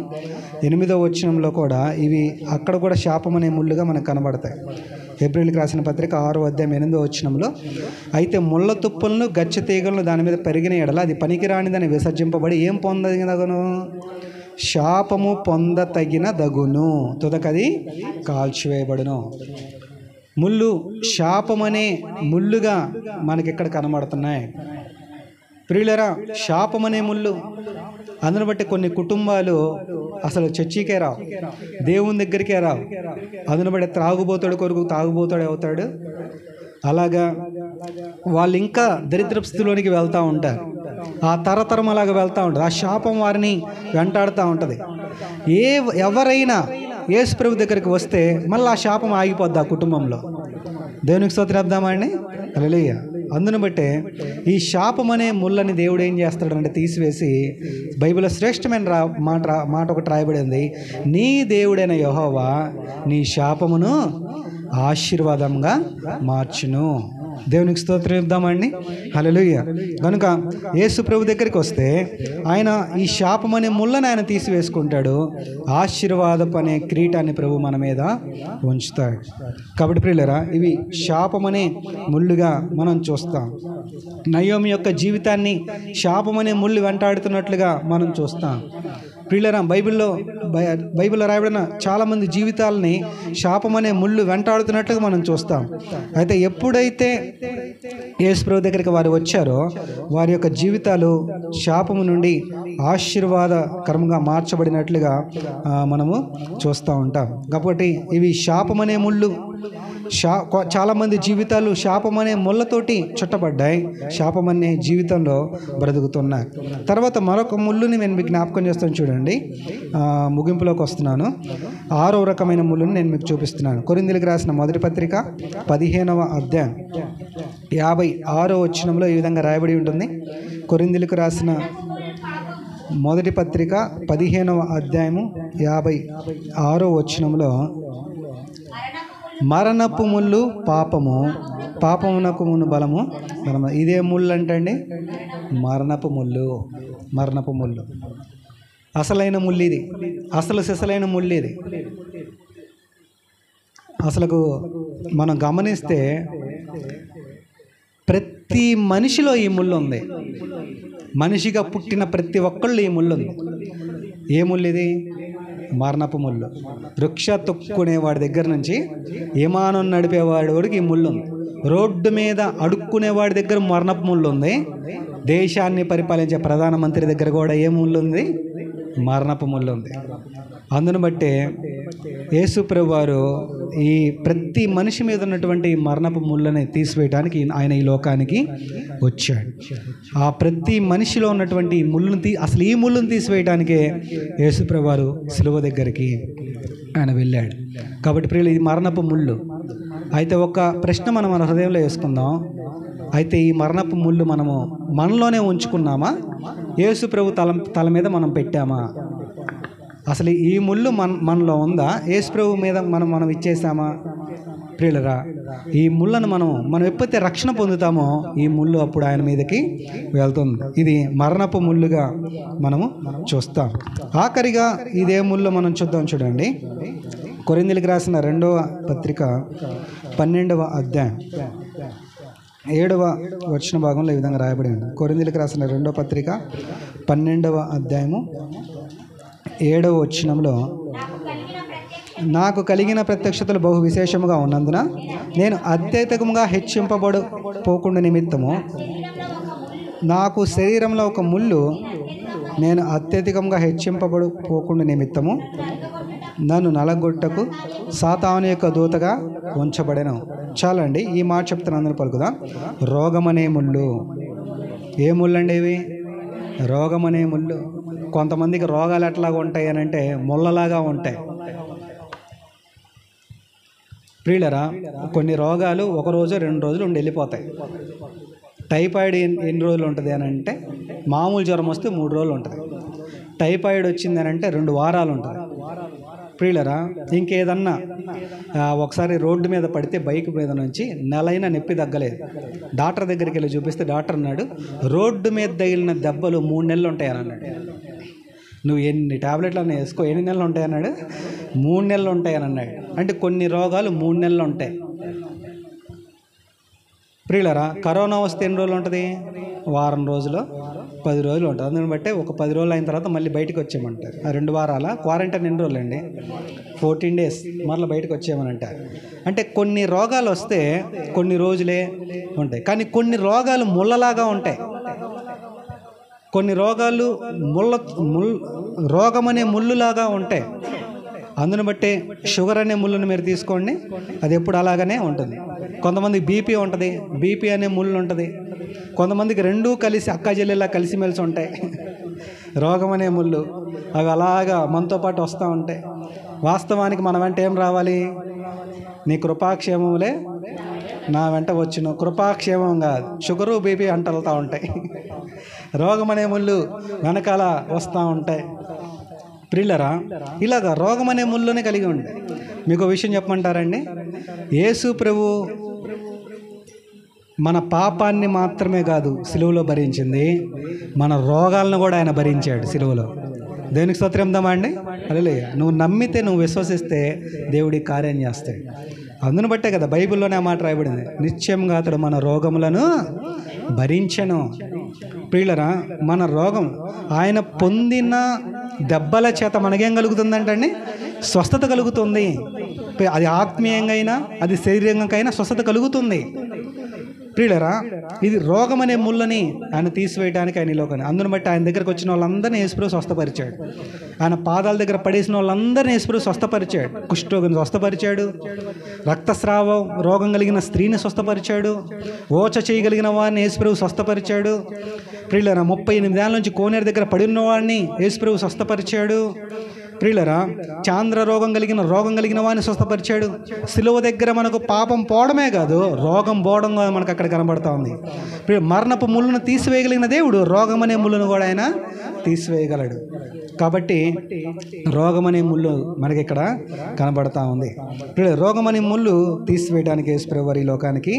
Speaker 1: 8వ వచనంలో కూడా ఇవి అక్కడ కూడా శాపం అనే ముళ్ళుగా మనకు కనబడతాయి. హెబ్రీయులకు రాసిన పత్రిక 6వ అధ్యాయం 8వ వచనంలో, అయితే ముళ్ళ తుప్పలను గచ్చ తీగలను దాని మీద పెరిగిన ఎడల అది పనికిరానిదని విసర్జింపబడి ఏం పొందదగును? శాపము పొందతగినదగును, తుదకది కాల్చివేయబడును. ముళ్ళు శాపమనే ముళ్ళుగా మనకి ఇక్కడ కనబడుతున్నాయి. ప్రియులరా, శాపమనే ముళ్ళు. అందును బట్టి కొన్ని కుటుంబాలు అసలు చర్చికే రావు, దేవుని దగ్గరికే రావు. అందును బట్టి త్రాగుబోతాడు కొరకు తాగుబోతాడు అవుతాడు. అలాగా వాళ్ళు ఇంకా దరిద్రపు స్థితిలోనికి వెళ్తూ ఉంటారు. ఆ తరతరం అలాగ వెళ్తూ ఉంటుంది. ఆ శాపం వారిని వెంటాడుతూ ఉంటుంది. ఎవరైనా యేసు ప్రభు దగ్గరికి వస్తే మళ్ళీ ఆ శాపం ఆగిపోద్ది ఆ కుటుంబంలో. దేవునికి స్తోత్రం చెప్దామా అండి? హల్లెలూయా. అందును బట్టే ఈ శాపం అనే ముళ్ళని దేవుడు ఏం చేస్తాడంటే తీసివేసి, బైబిల్లో శ్రేష్టమైన మాట ఒకటి రాయబడింది, నీ దేవుడైన యెహోవా నీ శాపమును ఆశీర్వాదంగా మార్చును. దేవునికి స్తోత్రం చెప్దామండి. హల్లెలూయా. కనుక యేసు ప్రభు దగ్గరికి వస్తే ఆయన ఈ శాపం అనే ముళ్ళని ఆయన తీసివేసుకుంటాడు, ఆశీర్వాదపు అనే కిరీటాన్ని ప్రభు మన మీద ఉంచుతాడు. కాబట్టి ప్రియులారా, ఇవి శాపం అనే ముళ్ళుగా మనం చూస్తాం. నయోమి యొక్క జీవితాన్ని శాపం అనే ముళ్ళు వెంటాడుతున్నట్లుగా మనం చూస్తాం. ప్రియులారా, బైబిల్లో రాయబడిన చాలామంది జీవితాలని శాపం అనే ముళ్ళు వెంటాడుతున్నట్లుగా మనం చూస్తాం. అయితే ఎప్పుడైతే యేసు ప్రభు దగ్గరికి వారు వచ్చారో వారి యొక్క జీవితాలు శాపము నుండి ఆశీర్వాదకరంగా మార్చబడినట్లుగా మనము చూస్తూ ఉంటాం. కాబట్టి ఇవి శాపం అనే ముళ్ళు. చాలామంది జీవితాలు శాపం అనే ముళ్ళతోటి చుట్టబడ్డాయి, శాపం అనే జీవితంలో బ్రతుకుతున్నాయి. తర్వాత మరొక ముళ్ళుని నేను మీకు జ్ఞాపకం చేస్తాను. చూడండి, ముగింపులోకి వస్తున్నాను. 6వ రకమైన ముళ్ళుని నేను మీకు చూపిస్తున్నాను. కొరింథీయులకు రాసిన మొదటి పత్రిక 15వ అధ్యాయం 56వ వచనంలో ఈ విధంగా రాయబడి ఉంటుంది. కొరింథీయులకు రాసిన మొదటి పత్రిక 15వ అధ్యాయము 56వ వచనంలో, మరణపు ముళ్ళు పాపము, పాపమునకు మును బలము. ఇదే ముళ్ళు అంటండి, మరణపు ముళ్ళు. అసలైన ముళ్ళు ఇది, సిసలైన ముళ్ళు ఇది. అసలు మనం గమనిస్తే ప్రతి మనిషిలో ఈ ముళ్ళు ఉంది. మనిషిగా పుట్టిన ప్రతి ఒక్కళ్ళు ఈ ముళ్ళు ఉంది. ఏ ముళ్ళు ఇది? మరణపు ముళ్ళు. వృక్ష తొక్కునేవాడి దగ్గర నుంచి విమానం నడిపేవాడి వరకు ఈ ముళ్ళు ఉంది. రోడ్డు మీద అడుక్కునేవాడి దగ్గర మరణపు ముళ్ళు ఉంది. దేశాన్ని పరిపాలించే ప్రధానమంత్రి దగ్గర కూడా ఏ ముళ్ళు ఉంది? మరణపు ముళ్ళు ఉంది. అందును బట్టే యేసు ప్రభు వారు ఈ ప్రతి మనిషి మీద ఉన్నటువంటి మరణపు ముళ్ళని తీసివేయడానికి ఆయన ఈ లోకానికి వచ్చాడు. ఆ ప్రతి మనిషిలో ఉన్నటువంటి ఈ ముళ్ళును తీసివేయడానికే యేసు ప్రభు వారు సిలువ దగ్గరికి ఆయన వెళ్ళాడు. కాబట్టి ప్రియులు, ఇది మరణపు ముళ్ళు. అయితే ఒక ప్రశ్న మనం మన హృదయంలో వేసుకుందాం. అయితే ఈ మరణపు ముళ్ళు మనలోనే ఉంచుకున్నామా? యేసు ప్రభు తల మీద మనం పెట్టామా? అసలు ఈ ముళ్ళు మనలో ఉందా? యేసు ప్రభు మీద మనం ఇచ్చేసామా? ప్రియులరా, ఈ ముళ్ళను మనం ఎప్పుడైతే రక్షణ పొందుతామో ఈ ముళ్ళు అప్పుడు ఆయన మీదకి వెళ్తుంది. ఇది మరణపు ముళ్ళుగా మనము చూస్తాం. ఆఖరిగా ఇదే ముళ్ళు మనం చూద్దాం. చూడండి, కొరింథీయులకు రాసిన 2వ పత్రిక 12వ అధ్యాయం 7వ వచన భాగంలో ఈ విధంగా రాయబడి ఉంది. కొరింథీయులకు రాసిన 2వ పత్రిక 12వ అధ్యాయము 7వ వచనంలో, నాకు కలిగిన ప్రత్యక్షతలు బహు విశేషముగా ఉన్నందున నేను అత్యధికముగా హెచ్చింపబడిపోకుండా నిమిత్తము నాకు శరీరంలో ఒక ముళ్ళు, నేను అత్యధికంగా హెచ్చింపబడిపోకుండా నిమిత్తము నన్ను నలగొట్టకు సాతాను యొక్క దూతగా ఉంచబడెను. చాలండి, ఈ మాట చెప్తున్నా, అందరూ పలుకుదాం. రోగమనే ముళ్ళు. ఏ ముళ్ళు అండి ఇవి? రోగమనే ముళ్ళు. కొంతమందికి రోగాలు ఎట్లాగా ఉంటాయి అని అంటే ముళ్ళలాగా ఉంటాయి. ప్రియులరా, కొన్ని రోగాలు 1 రోజు 2 రోజులు ఉండి వెళ్ళిపోతాయి. టైఫాయిడ్ ఎన్ని రోజులు ఉంటుంది అని అంటే, మామూలు జ్వరం వస్తే 3 రోజులు ఉంటుంది. టైఫాయిడ్ వచ్చింది అని అంటే 2 వారాలు ఉంటుంది. ప్రియులరా, ఇంకేదన్నా ఒకసారి రోడ్డు మీద పడితే బైక్ మీద నుంచి నెలైనా నొప్పి తగ్గలేదు. డాక్టర్ దగ్గరికి వెళ్ళి చూపిస్తే డాక్టర్ అన్నాడు, రోడ్డు మీద తగిలిన దెబ్బలు 3 నెలలు ఉంటాయని అన్నాడు. నువ్వు ఎన్ని టాబ్లెట్లు అన్నా వేసుకో, ఎన్ని నెలలు ఉంటాయన్నాడు? 3 నెలలు ఉంటాయని అన్నాడు. అంటే కొన్ని రోగాలు 3 నెలలు ఉంటాయి. ప్రియులరా, కరోనా వస్తే ఎన్ని రోజులు ఉంటుంది? వారం రోజులు 10 రోజులు ఉంటుంది. అందుని బట్టి ఒక 10 రోజులు అయిన తర్వాత మళ్ళీ బయటకు వచ్చేయమంటారు. 2 వారాల క్వారంటైన్ ఎన్ని రోజులు అండి? 14 days మళ్ళీ బయటకు వచ్చేయమని అంటారు. అంటే కొన్ని రోగాలు వస్తే కొన్ని రోజులే ఉంటాయి, కానీ కొన్ని రోగాలు ముళ్ళలాగా ఉంటాయి. కొన్ని రోగాలు రోగం అనే ముళ్ళులాగా ఉంటాయి. అందుని బట్టి షుగర్ అనే ముళ్ళుని మీరు తీసుకోండి, అది ఎప్పుడు అలాగనే ఉంటుంది. కొంతమందికి బీపీ ఉంటుంది, బీపీ అనే ముళ్ళు ఉంటుంది. కొంతమందికి రెండూ కలిసి అక్క చెల్లెలా కలిసిమెలిసి ఉంటాయి. రోగం అనే ముళ్ళు అవి అలాగా మనతో పాటు వస్తూ ఉంటాయి. వాస్తవానికి మన వెంట ఏం రావాలి? నీ కృపాక్షేమములే నా వెంట వచ్చును. కృపాక్షేమం కాదు, షుగరు బీపీ అంట వెళ్తూ ఉంటాయి. రోగం అనే ముళ్ళు వెనకాల వస్తూ ఉంటాయి. ప్రియులరా, ఇలాగా రోగం అనే ముళ్ళుని కలిగి ఉంటాయి. మీకు విషయం చెప్పమంటారండి, యేసు ప్రభు మన పాపాన్ని మాత్రమే కాదు సిలువలో భరించింది, మన రోగాలను కూడా ఆయన భరించాడు సిలువలో. దేవునికి స్తోత్రం చెప్దామా అండి? హల్లెలూయా. నువ్వు నమ్మితే, నువ్వు విశ్వసిస్తే దేవుడి కార్యం చేస్తాడు. అందును బట్టే కదా బైబిల్లోనే ఆ మాట రాయబడింది, నిత్యంగా అతడు మన రోగములను భరించెను. ప్రియులరా, మన రోగం ఆయన పొందిన దెబ్బల చేత మనకేం కలుగుతుందంటండి? స్వస్థత కలుగుతుంది. అది ఆత్మీయంగా అయినా అది శరీరంగా స్వస్థత కలుగుతుంది. ప్రియులరా, ఇది రోగం అనే ముళ్ళని ఆయన తీసివేయడానికి ఆయన లోకని. అందుని బట్టి ఆయన దగ్గరకు వచ్చిన వాళ్ళందరినీ యేసుప్రభు స్వస్థపరిచాడు. ఆయన పాదాల దగ్గర పడేసిన వాళ్ళందరినీ యేసుప్రభు స్వస్థపరిచాడు. కుష్ఠరోగిని స్వస్థపరిచాడు, రక్తస్రావం రోగం కలిగిన స్త్రీని స్వస్థపరిచాడు, ఓచ చేయగలిగిన వాడిని యేసుప్రభు స్వస్థపరిచాడు. ప్రియులరా, 38 ఏళ్ళ నుంచి కోనేరు దగ్గర పడి ఉన్నవాడిని యేసుప్రభు స్వస్థపరిచాడు. ప్రియులరా, చాంద్ర రోగం కలిగిన వాడిని స్వస్థపరిచాడు. సిలువ దగ్గర మనకు పాపం పోవడమే కాదు, రోగం పోవడం మనకు అక్కడ కనబడతా ఉంది. మరణపు ముళ్ళను తీసివేయగలిగిన దేవుడు రోగం అనే ముళ్ళను కూడా ఆయన తీసివేయగలడు. కాబట్టి రోగం అనే ముళ్ళు మనకి ఇక్కడ కనబడతా ఉంది. రోగం అనే ముళ్ళు తీసివేయడానికి యేసుప్రభు వారి లోకానికి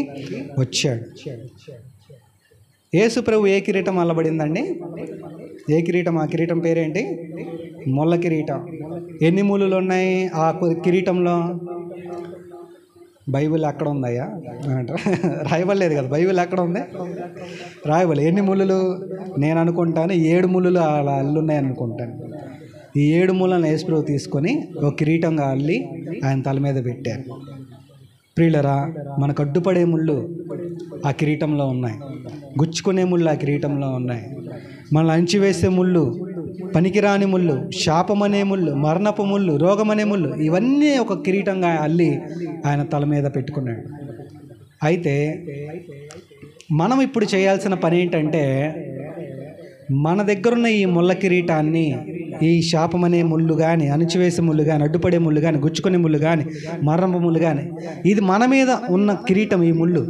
Speaker 1: వచ్చాడు. యేసుప్రభు ఏ కిరీటం అల్లబడిందండి? ఏ కిరీటం? ఆ కిరీటం పేరేంటి? ముళ్ళ కిరీటం. ఎన్ని ముళ్ళులు ఉన్నాయి ఆ కిరీటంలో? బైబిల్ ఎక్కడ ఉందయ్యా రాయబడలేదు కదా, బైబిల్ ఎక్కడ ఉంది? రాయబడలేదు. ఎన్ని ముళ్ళులు? నేను అనుకుంటాను 7 ముళ్ళులు అలా అల్లున్నాయని అనుకుంటాను. ఈ 7 ముళ్ళను యేసుప్రభు తీసుకొని ఒక కిరీటంగా అల్లి ఆయన తల మీద పెట్టారు. ప్రియులరా, మనకు అడ్డుపడే ముళ్ళు ఆ కిరీటంలో ఉన్నాయి, గుచ్చుకునే ముళ్ళు ఆ కిరీటంలో ఉన్నాయి, మనల్ని అణిచివేసే ముళ్ళు, పనికిరాని ముళ్ళు, శాపమనే ముళ్ళు, మరణపు ముళ్ళు, రోగమనే ముళ్ళు, ఇవన్నీ ఒక కిరీటంగా అల్లి ఆయన తల మీద పెట్టుకున్నాడు. అయితే మనం ఇప్పుడు చేయాల్సిన పని ఏంటంటే, మన దగ్గరున్న ఈ ముళ్ళ కిరీటాన్ని, ఈ శాపమనే ముళ్ళు కానీ, అణిచివేసే ముళ్ళు కానీ, అడ్డుపడే ముళ్ళు కానీ, గుచ్చుకునే ముళ్ళు కానీ, మరణపు ముళ్ళు కానీ, ఇది మన మీద ఉన్న కిరీటం. ఈ ముళ్ళు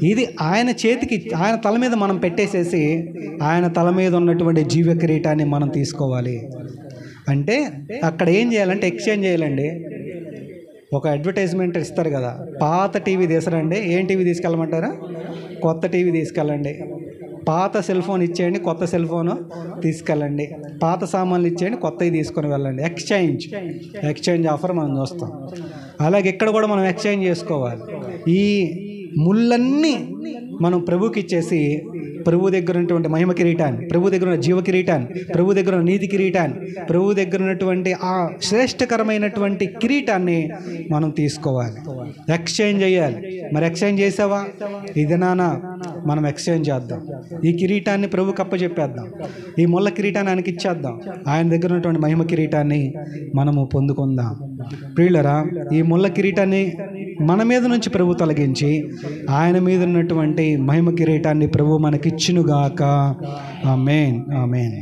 Speaker 1: ఇది ఆయన చేతికి, ఆయన తల మీద మనం పెట్టేసేసి ఆయన తల మీద ఉన్నటువంటి జీవ కిరీటాన్ని మనం తీసుకోవాలి. అంటే అక్కడ ఏం చేయాలంటే ఎక్స్చేంజ్ చేయాలండి. ఒక అడ్వర్టైజ్మెంట్ ఇస్తారు కదా, పాత టీవీ తీసరండి, ఏం టీవీ తీసుకెళ్ళమంటారా? కొత్త టీవీ తీసుకెళ్ళండి. పాత సెల్ ఫోన్ ఇచ్చేయండి, కొత్త సెల్ ఫోను తీసుకెళ్ళండి. పాత సామాన్లు ఇచ్చేయండి, కొత్తవి తీసుకొని వెళ్ళండి. ఎక్స్చేంజ్ ఆఫర్ మనం చూస్తాం. అలాగే ఇక్కడ కూడా మనం ఎక్స్చేంజ్ చేసుకోవాలి. ఈ ముళ్ళన్నీ మనం ప్రభుకి ఇచ్చేసి ప్రభు దగ్గర ఉన్నటువంటి మహిమ కిరీటాన్ని, ప్రభు దగ్గర ఉన్న జీవ కిరీటాన్ని, ప్రభు దగ్గర ఉన్న నీతి కిరీటాన్ని, ప్రభు దగ్గర ఉన్నటువంటి ఆ శ్రేష్టకరమైనటువంటి కిరీటాన్ని మనం తీసుకోవాలి, ఎక్స్చేంజ్ చేయాలి. మరి ఎక్స్చేంజ్ చేసావా? ఇది మనం ఎక్స్చేంజ్ చేద్దాం. ఈ కిరీటాన్ని ప్రభుకి అప్పచెప్పేద్దాం, ఈ ముళ్ళ కిరీటాన్ని ఆయనకి ఇచ్చేద్దాం, ఆయన దగ్గర ఉన్నటువంటి మహిమ కిరీటాన్ని మనము పొందుకుందాం. ప్రియులరా, ఈ ముళ్ళ కిరీటాన్ని మన మీద నుంచి ప్రభు తొలగించి ఆయన మీద ఉన్నటువంటి మహిమ కిరీటాన్ని ప్రభు మనకిచ్చునుగాక. ఆమేన్, ఆమేన్.